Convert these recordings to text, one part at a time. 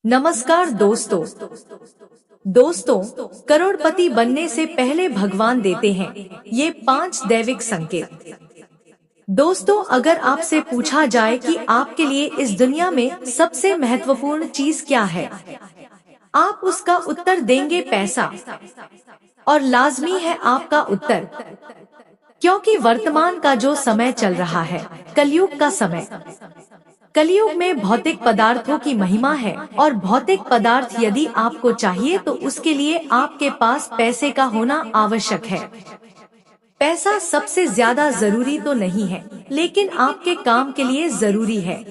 नमस्कार दोस्तों, करोड़पति बनने से पहले भगवान देते हैं ये 5 दैविक संकेत। दोस्तों, अगर आपसे पूछा जाए कि आपके लिए इस दुनिया में सबसे महत्वपूर्ण चीज क्या है, आप उसका उत्तर देंगे पैसा। और लाजमी है आपका उत्तर, क्योंकि वर्तमान का जो समय चल रहा है, कलयुग का समय। कलयुग में भौतिक पदार्थों की महिमा है, और भौतिक पदार्थ यदि आपको चाहिए तो उसके लिए आपके पास पैसे का होना आवश्यक है। पैसा सबसे ज्यादा जरूरी तो नहीं है, लेकिन आपके काम के लिए जरूरी है।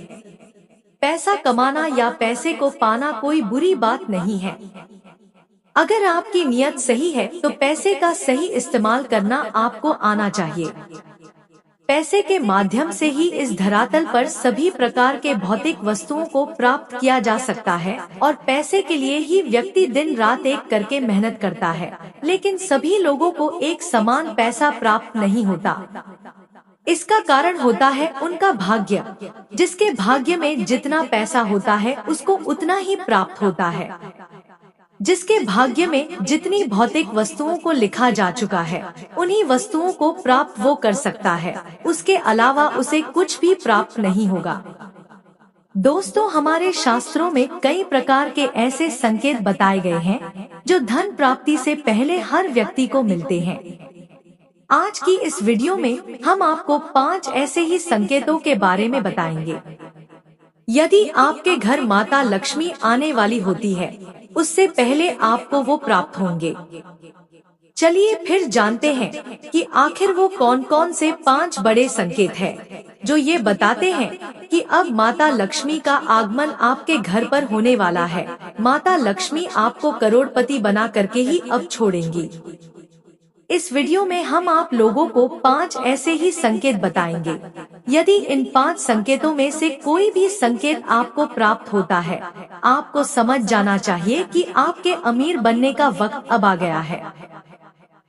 पैसा कमाना या पैसे को पाना कोई बुरी बात नहीं है। अगर आपकी नियत सही है तो पैसे का सही इस्तेमाल करना आपको आना चाहिए। पैसे के माध्यम से ही इस धरातल पर सभी प्रकार के भौतिक वस्तुओं को प्राप्त किया जा सकता है, और पैसे के लिए ही व्यक्ति दिन रात एक करके मेहनत करता है, लेकिन सभी लोगों को एक समान पैसा प्राप्त नहीं होता। इसका कारण होता है उनका भाग्य। जिसके भाग्य में जितना पैसा होता है उसको उतना ही प्राप्त होता है। जिसके भाग्य में जितनी भौतिक वस्तुओं को लिखा जा चुका है, उन्हीं वस्तुओं को प्राप्त वो कर सकता है, उसके अलावा उसे कुछ भी प्राप्त नहीं होगा। दोस्तों, हमारे शास्त्रों में कई प्रकार के ऐसे संकेत बताए गए हैं जो धन प्राप्ति से पहले हर व्यक्ति को मिलते हैं। आज की इस वीडियो में हम आपको 5 ऐसे ही संकेतों के बारे में बताएंगे। यदि आपके घर माता लक्ष्मी आने वाली होती है, उससे पहले आपको वो प्राप्त होंगे। चलिए फिर जानते हैं कि आखिर वो कौन कौन से 5 बड़े संकेत हैं जो ये बताते हैं कि अब माता लक्ष्मी का आगमन आपके घर पर होने वाला है। माता लक्ष्मी आपको करोड़पति बना करके ही अब छोड़ेंगी। इस वीडियो में हम आप लोगों को 5 ऐसे ही संकेत बताएंगे। यदि इन 5 संकेतों में से कोई भी संकेत आपको प्राप्त होता है, आपको समझ जाना चाहिए कि आपके अमीर बनने का वक्त अब आ गया है।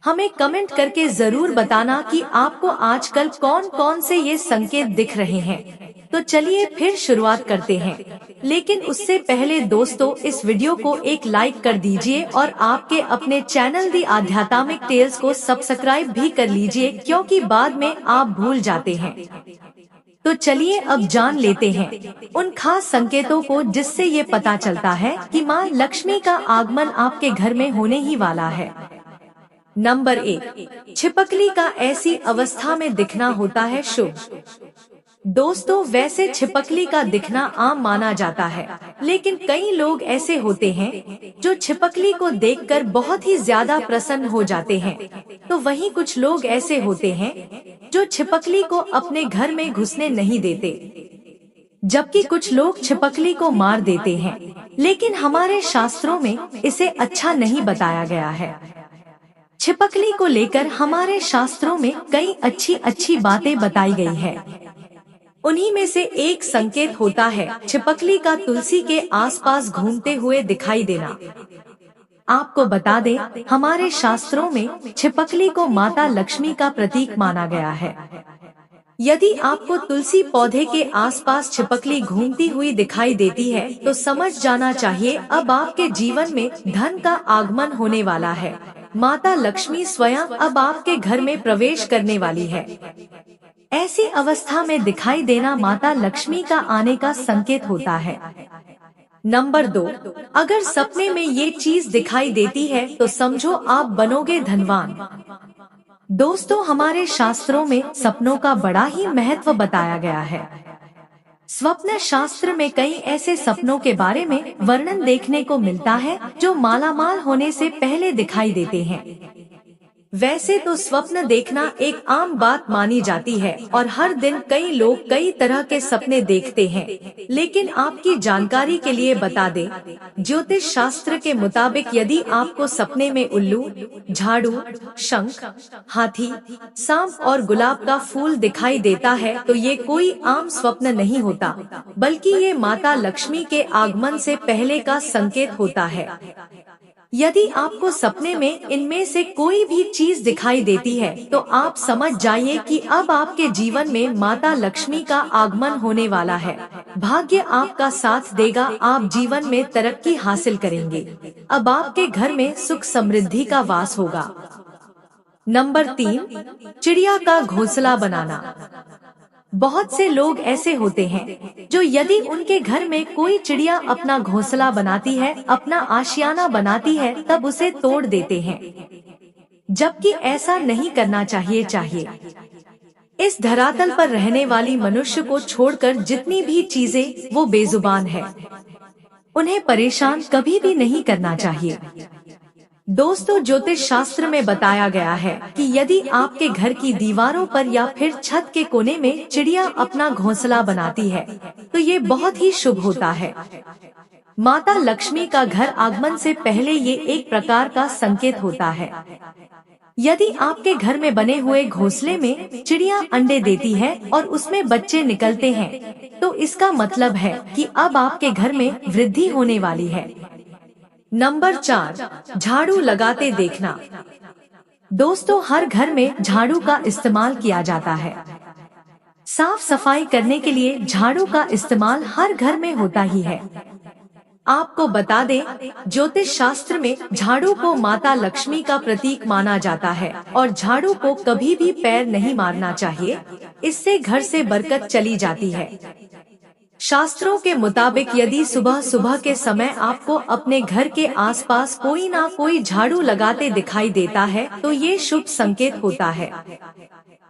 हमें कमेंट करके जरूर बताना कि आपको आजकल कौन कौन से ये संकेत दिख रहे हैं। तो चलिए फिर शुरुआत करते हैं, लेकिन उससे पहले दोस्तों, इस वीडियो को एक लाइक कर दीजिए और आपके अपने चैनल दी आध्यात्मिक टेल्स को सब्सक्राइब भी कर लीजिए, क्योंकि बाद में आप भूल जाते हैं। तो चलिए अब जान लेते हैं उन खास संकेतों को जिससे ये पता चलता है कि माँ लक्ष्मी का आगमन आपके घर में होने ही वाला है। नंबर 1, छिपकली का ऐसी अवस्था में दिखना होता है शुभ। दोस्तों, वैसे छिपकली का दिखना आम माना जाता है, लेकिन कई लोग ऐसे होते हैं जो छिपकली को देखकर बहुत ही ज्यादा प्रसन्न हो जाते हैं। तो वहीं कुछ लोग ऐसे होते हैं जो छिपकली को अपने घर में घुसने नहीं देते, जबकि कुछ लोग छिपकली को मार देते हैं। लेकिन हमारे शास्त्रों में इसे अच्छा नहीं बताया गया है। छिपकली को लेकर हमारे शास्त्रों में कई अच्छी बातें बताई गई है। उन्हीं में से एक संकेत होता है छिपकली का तुलसी के आसपास घूमते हुए दिखाई देना। आपको बता दें, हमारे शास्त्रों में छिपकली को माता लक्ष्मी का प्रतीक माना गया है। यदि आपको तुलसी पौधे के आसपास छिपकली घूमती हुई दिखाई देती है, तो समझ जाना चाहिए अब आपके जीवन में धन का आगमन होने वाला है। माता लक्ष्मी स्वयं अब आपके घर में प्रवेश करने वाली है। ऐसी अवस्था में दिखाई देना माता लक्ष्मी का आने का संकेत होता है। नंबर 2, अगर सपने में ये चीज दिखाई देती है तो समझो आप बनोगे धनवान। दोस्तों, हमारे शास्त्रों में सपनों का बड़ा ही महत्व बताया गया है। स्वप्न शास्त्र में कई ऐसे सपनों के बारे में वर्णन देखने को मिलता है जो मालामाल होने से पहले दिखाई देते हैं। वैसे तो स्वप्न देखना एक आम बात मानी जाती है, और हर दिन कई लोग कई तरह के सपने देखते हैं, लेकिन आपकी जानकारी के लिए बता दें, ज्योतिष शास्त्र के मुताबिक यदि आपको सपने में उल्लू, झाड़ू, शंख, हाथी, सांप और गुलाब का फूल दिखाई देता है तो ये कोई आम स्वप्न नहीं होता, बल्कि ये माता लक्ष्मी के आगमन से पहले का संकेत होता है। यदि आपको सपने में इनमें से कोई भी चीज दिखाई देती है तो आप समझ जाइए कि अब आपके जीवन में माता लक्ष्मी का आगमन होने वाला है। भाग्य आपका साथ देगा, आप जीवन में तरक्की हासिल करेंगे। अब आपके घर में सुख समृद्धि का वास होगा। नंबर 3, चिड़िया का घोंसला बनाना। बहुत से लोग ऐसे होते हैं जो यदि उनके घर में कोई चिड़िया अपना घोंसला बनाती है, अपना आशियाना बनाती है, तब उसे तोड़ देते हैं, जबकि ऐसा नहीं करना चाहिए। इस धरातल पर रहने वाली मनुष्य को छोड़कर जितनी भी चीजें वो बेजुबान है, उन्हें परेशान कभी भी नहीं करना चाहिए। दोस्तों, ज्योतिष शास्त्र में बताया गया है कि यदि आपके घर की दीवारों पर या फिर छत के कोने में चिड़िया अपना घोंसला बनाती है तो ये बहुत ही शुभ होता है। माता लक्ष्मी का घर आगमन से पहले ये एक प्रकार का संकेत होता है। यदि आपके घर में बने हुए घोंसले में चिड़िया अंडे देती है और उसमें बच्चे निकलते हैं तो इसका मतलब है कि अब आपके घर में वृद्धि होने वाली है। नंबर 4, झाड़ू लगाते देखना। दोस्तों, हर घर में झाड़ू का इस्तेमाल किया जाता है। साफ सफाई करने के लिए झाड़ू का इस्तेमाल हर घर में होता ही है। आपको बता दें, ज्योतिष शास्त्र में झाड़ू को माता लक्ष्मी का प्रतीक माना जाता है और झाड़ू को कभी भी पैर नहीं मारना चाहिए, इससे घर से बरकत चली जाती है। शास्त्रों के मुताबिक यदि सुबह सुबह के समय आपको अपने घर के आसपास कोई ना कोई झाड़ू लगाते दिखाई देता है तो ये शुभ संकेत होता है।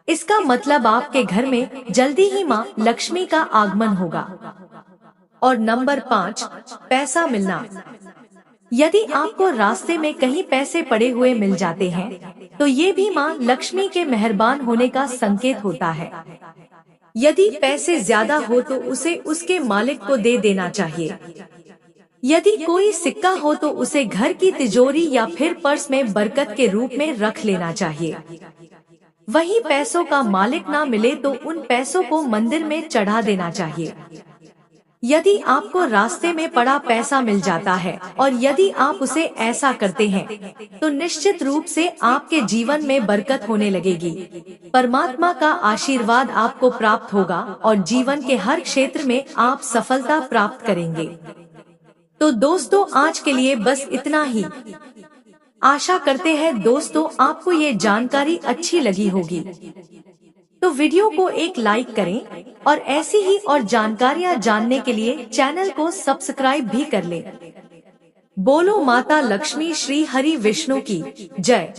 इसका मतलब आपके घर में जल्दी ही माँ लक्ष्मी का आगमन होगा। और नंबर 5, पैसा मिलना। यदि आपको रास्ते में कहीं पैसे पड़े हुए मिल जाते हैं तो ये भी माँ लक्ष्मी के मेहरबान होने का संकेत होता है। यदि पैसे ज्यादा हो तो उसे उसके मालिक को दे देना चाहिए। यदि कोई सिक्का हो तो उसे घर की तिजोरी या फिर पर्स में बरकत के रूप में रख लेना चाहिए। वहीं पैसों का मालिक ना मिले तो उन पैसों को मंदिर में चढ़ा देना चाहिए। यदि आपको रास्ते में पड़ा पैसा मिल जाता है और यदि आप उसे ऐसा करते हैं तो निश्चित रूप से आपके जीवन में बरकत होने लगेगी। परमात्मा का आशीर्वाद आपको प्राप्त होगा और जीवन के हर क्षेत्र में आप सफलता प्राप्त करेंगे। तो दोस्तों, आज के लिए बस इतना ही। आशा करते हैं दोस्तों आपको ये जानकारी अच्छी लगी होगी। तो वीडियो को एक लाइक करें और ऐसी ही और जानकारियां जानने के लिए चैनल को सब्सक्राइब भी कर लें। बोलो माता लक्ष्मी श्री हरि विष्णु की जय।